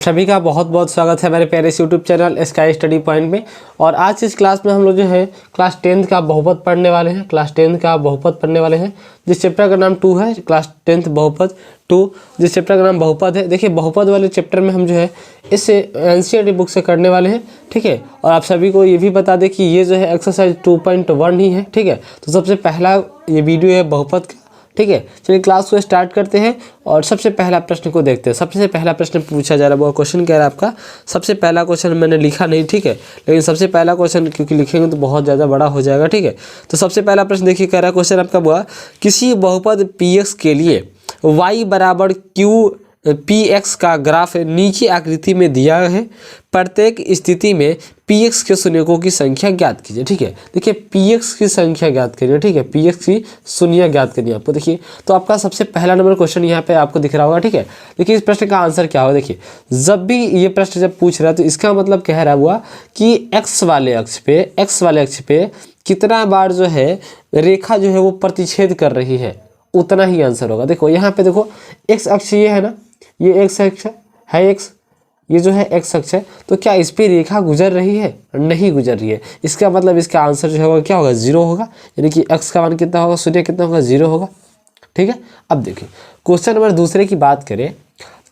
सभी का बहुत बहुत स्वागत है मेरे प्यारे YouTube channel sky study point में। और आज इस क्लास में हम लोग जो है क्लास 10th का बहुपद पढ़ने वाले हैं। क्लास 10th का बहुपद पढ़ने वाले हैं जिस चैप्टर का नाम 2 है, क्लास 10th बहुपद 2, जिस चैप्टर का नाम बहुपद है। देखिए बहुपद वाले चैप्टर में हम जो है इस एनसीईआरटी बुक से करने वाले हैं, ठीक है। और आप सभी को ये भी बता दें कि ये जो है एक्सरसाइज 2.1 ही है, ठीक है। तो सबसे पहला ये वीडियो है बहुपद का, ठीक है। चलिए क्लास को स्टार्ट करते हैं और सबसे पहला प्रश्न को देखते हैं। सबसे पहला प्रश्न पूछा जा रहा है, वो क्वेश्चन कह रहा है आपका, सबसे पहला क्वेश्चन मैंने लिखा नहीं, ठीक है, लेकिन सबसे पहला क्वेश्चन क्योंकि लिखेंगे तो बहुत ज़्यादा बड़ा हो जाएगा, ठीक है। तो सबसे पहला प्रश्न देखिए, कह रहा है क्वेश्चन आपका हुआ, किसी बहुपद px के लिए y बराबर q px का ग्राफ नीचे आकृति में दिया है। प्रत्येक स्थिति में px के शून्यकों की संख्या ज्ञात कीजिए, ठीक है। देखिए px की संख्या ज्ञात करिए, ठीक है, px की शून्य ज्ञात करनी है आपको। देखिए तो आपका सबसे पहला नंबर क्वेश्चन यहाँ पे आपको दिख रहा होगा, ठीक है। देखिए इस प्रश्न का आंसर क्या होगा। देखिए जब भी ये प्रश्न जब पूछ रहा है तो इसका मतलब कह रहा हुआ कि x वाले अक्ष पे कितना बार जो है रेखा जो है वो प्रतिच्छेद कर रही है, उतना ही आंसर होगा। देखो यहाँ पे देखो x अक्ष ये है ना, ये x अक्ष है, x ये जो है x अक्ष है, तो क्या इस पे रेखा गुजर रही है? नहीं गुजर रही है। इसका मतलब इसका आंसर जो होगा क्या होगा, 0 होगा। यानी कि x का मान कितना होगा, शून्य कितना होगा, 0 होगा, ठीक है। अब देखिए क्वेश्चन नंबर दूसरे की बात करें,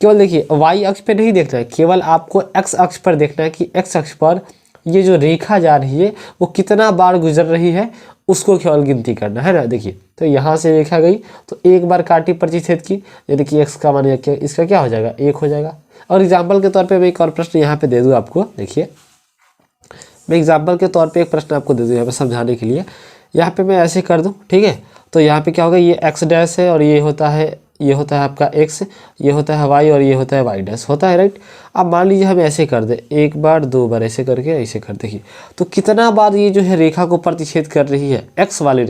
केवल देखिए y अक्ष पे नहीं देखना है, केवल आपको x अक्ष पर देखना है कि x अक्ष पर ये जो रेखा जा रही है वो कितना बार गुजर रही है, उसको केवल गिनती करना है ना। देखिए तो यहाँ से रेखा गई तो एक बार काटी प्रतिच्छेद की, यानी कि x का मान इसका क्या हो जाएगा, 1 हो जाएगा। और एग्जाम्पल के तौर पे मैं एक और प्रश्न यहाँ पे दे दूँ आपको। देखिए मैं एग्जाम्पल के तौर पे एक प्रश्न आपको दे दूँ यहाँ पे समझाने के लिए। यहाँ पे मैं ऐसे कर दूँ, ठीक है। तो यहाँ पे क्या होगा, ये x डैश है और ये होता है आपका x, ये होता है y और ये होता है y डैश होता है, राइट। अब मान लीजिए हम ऐसे कर दें, एक बार दो बार ऐसे करके ऐसे कर देखिए तो कितना बार ये जो है रेखा को प्रतिच्छेद कर रही है, x वाले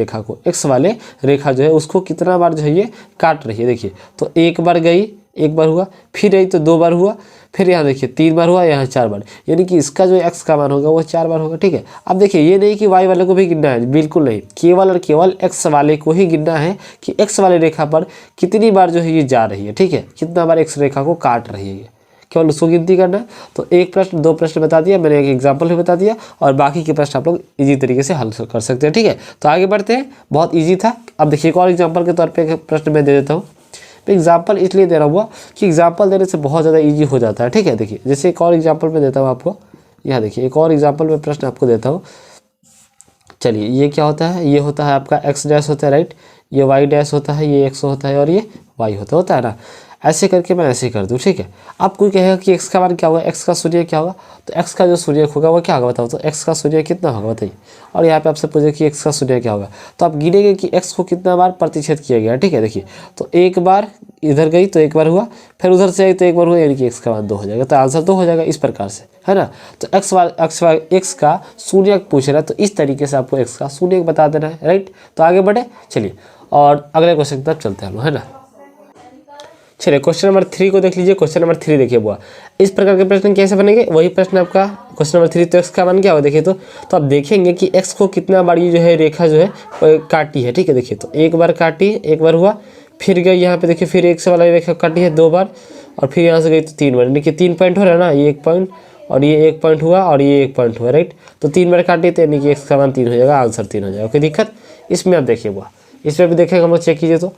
रेखा जो है उसको कितना बार जो है ये काट रही है। देखिए तो एक बार गई, एक बार हुआ, फिर आई तो 2 बार हुआ, फिर यहाँ देखिए 3 बार हुआ, यहाँ 4 बार, यानी कि इसका जो x का मान होगा वो 4 बार होगा, ठीक है। अब देखिए ये नहीं कि y वाले को भी गिनना है, बिल्कुल नहीं, केवल और केवल x वाले को ही गिनना है कि x वाले रेखा पर कितनी बार जो है ये जा रही है, ठीक है, कितना बार x रेखा को काट रही है, केवल उसको गिनती करना है। तो एक प्रश्न 2 प्रश्न बता दिया मैंने, एक एग्जाम्पल भी बता दिया, और बाकी के प्रश्न आप लोग ईजी तरीके से हल कर सकते हैं, ठीक है। तो आगे बढ़ते हैं, बहुत ईजी था। अब देखिए एक और एग्जाम्पल के तौर पर एक प्रश्न मैं दे देता हूँ। तो एग्जाम्पल इसलिए दे रहा हुआ कि एग्जाम्पल देने से बहुत ज़्यादा इजी हो जाता है, ठीक है। देखिए जैसे एक और एग्जाम्पल में देता हूँ आपको, यहाँ देखिए एक और एग्जाम्पल में प्रश्न आपको देता हूँ। चलिए ये क्या होता है, ये होता है आपका x डैश होता है, राइट, ये y डैश होता है, ये x होता है और ये y होता है ना। ऐसे करके मैं ऐसे कर दूँ, ठीक है। अब कोई कहेगा कि x का मान क्या होगा, x का शून्य क्या होगा, तो x का जो शून्य होगा वो क्या होगा बताओ, तो x का शून्य कितना होगा बताइए। और यहाँ पे आपसे पूछे कि x का शून्य क्या होगा, तो आप गिनेंगे कि x को कितना बार प्रतिच्छेद किया गया, ठीक है। देखिए तो एक बार इधर गई तो एक बार हुआ, फिर उधर से आई तो एक बार हुआ, यानी कि x का मान 2 हो जाएगा। तो आंसर 2 हो जाएगा इस प्रकार से, है ना। तो x का शून्य पूछ रहा है तो इस तरीके से आपको x का शून्य बता देना है, राइट। तो आगे बढ़े, चलिए और अगले क्वेश्चन की तरफ चलते हैं हम, है ना। चलिए क्वेश्चन नंबर 3 को देख लीजिए। क्वेश्चन नंबर 3 देखिए बुआ, इस प्रकार के प्रश्न कैसे बनेंगे, वही प्रश्न आपका क्वेश्चन नंबर 3। तो x का मान क्या होगा, देखिए तो आप देखेंगे कि x को कितना बार ये जो है रेखा जो है काटी है, ठीक है। देखिए तो एक बार काटी, एक बार हुआ, फिर गई यहाँ पे देखिए, फिर x वाला रेखा काटी है 2 बार, और फिर यहाँ से गई तो 3 बार। देखिए 3 पॉइंट हो रहा है ना, ये 1 पॉइंट और ये 1 पॉइंट हुआ और ये 1 पॉइंट हुआ, राइट। तो 3 बार काटी तो यानी कि x का मान 3 हो जाएगा, आंसर 3 हो जाएगा। कोई दिक्कत इसमें? आप देखिए बुआ, इसमें भी देखेंगे हम लोग, चेक कीजिए तो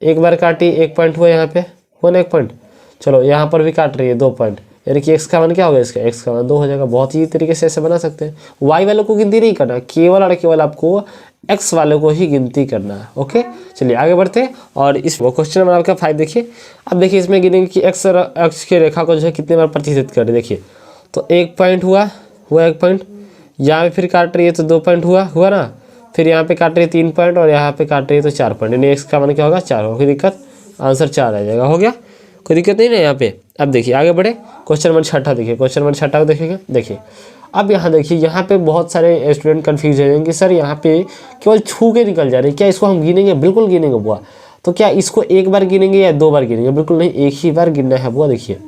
एक बार काटी, 1 पॉइंट हुआ, यहाँ पे हुआ ना 1 पॉइंट, चलो यहाँ पर भी काट रही है 2 पॉइंट, यानी कि x का मान क्या होगा, इसका x का मान 2 हो जाएगा। बहुत ही तरीके से ऐसे बना सकते हैं। y वालों को गिनती नहीं करना, केवल और केवल आपको x वालों को ही गिनती करना है, ओके। चलिए आगे बढ़ते हैं और इस क्वेश्चन नंबर आपका 5 देखिए। अब देखिए इसमें गिनेंगे कि x और अक्ष की रेखा को जो है कितने बार प्रतिच्छेद कर रहे। देखिए तो 1 पॉइंट हुआ 1 पॉइंट, यहाँ पे फिर काट रही है तो 2 पॉइंट हुआ ना, फिर यहाँ पे काट रही है 3 पॉइंट और यहाँ पे काट रही है तो 4 पॉइंट, यानी x का मान क्या होगा, 4 होगा। कोई दिक्कत, आंसर 4 आ जाएगा, हो गया, कोई दिक्कत नहीं ना यहाँ पे। अब देखिए आगे बढ़े, क्वेश्चन नंबर 6 देखिए। क्वेश्चन नंबर 6 को देखेंगे। देखिए अब यहाँ देखिए, यहाँ पे बहुत सारे स्टूडेंट कंफ्यूज हो जाएंगे, सर यहाँ पे केवल छू के निकल जा रहे हैं, क्या इसको हम गिनेंगे? बिल्कुल गिनेंगे बुआ। तो क्या इसको एक बार गिनेंगे या 2 बार गिनेंगे? बिल्कुल नहीं, एक ही बार गिनना है बुआ। देखिए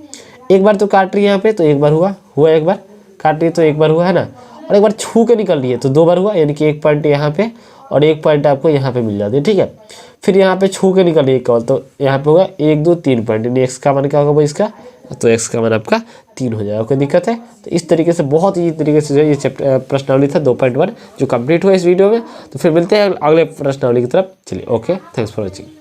एक बार तो काट रही है यहाँ पे तो 1 बार हुआ, एक बार काट रही है तो 1 बार हुआ, है ना। और एक बार छू के निकल रही है तो 2 बार हुआ, यानी कि 1 पॉइंट यहाँ पे और 1 पॉइंट आपको यहाँ पे मिल जाती है, ठीक है। फिर यहाँ पे छू के निकल रही है केवल, तो यहाँ पे होगा 1 2 3 पॉइंट, यानी x का मान क्या होगा भाई, इसका तो x का मान आपका 3 हो जाएगा। कोई दिक्कत है? तो इस तरीके से बहुत ही तरीके से जो है ये चैप्टर प्रश्नावली था 2.1 जो कंप्लीट हुआ इस वीडियो में। तो फिर मिलते हैं अगले प्रश्नावली की तरफ। चलिए, ओके, थैंक्स फॉर वॉचिंग।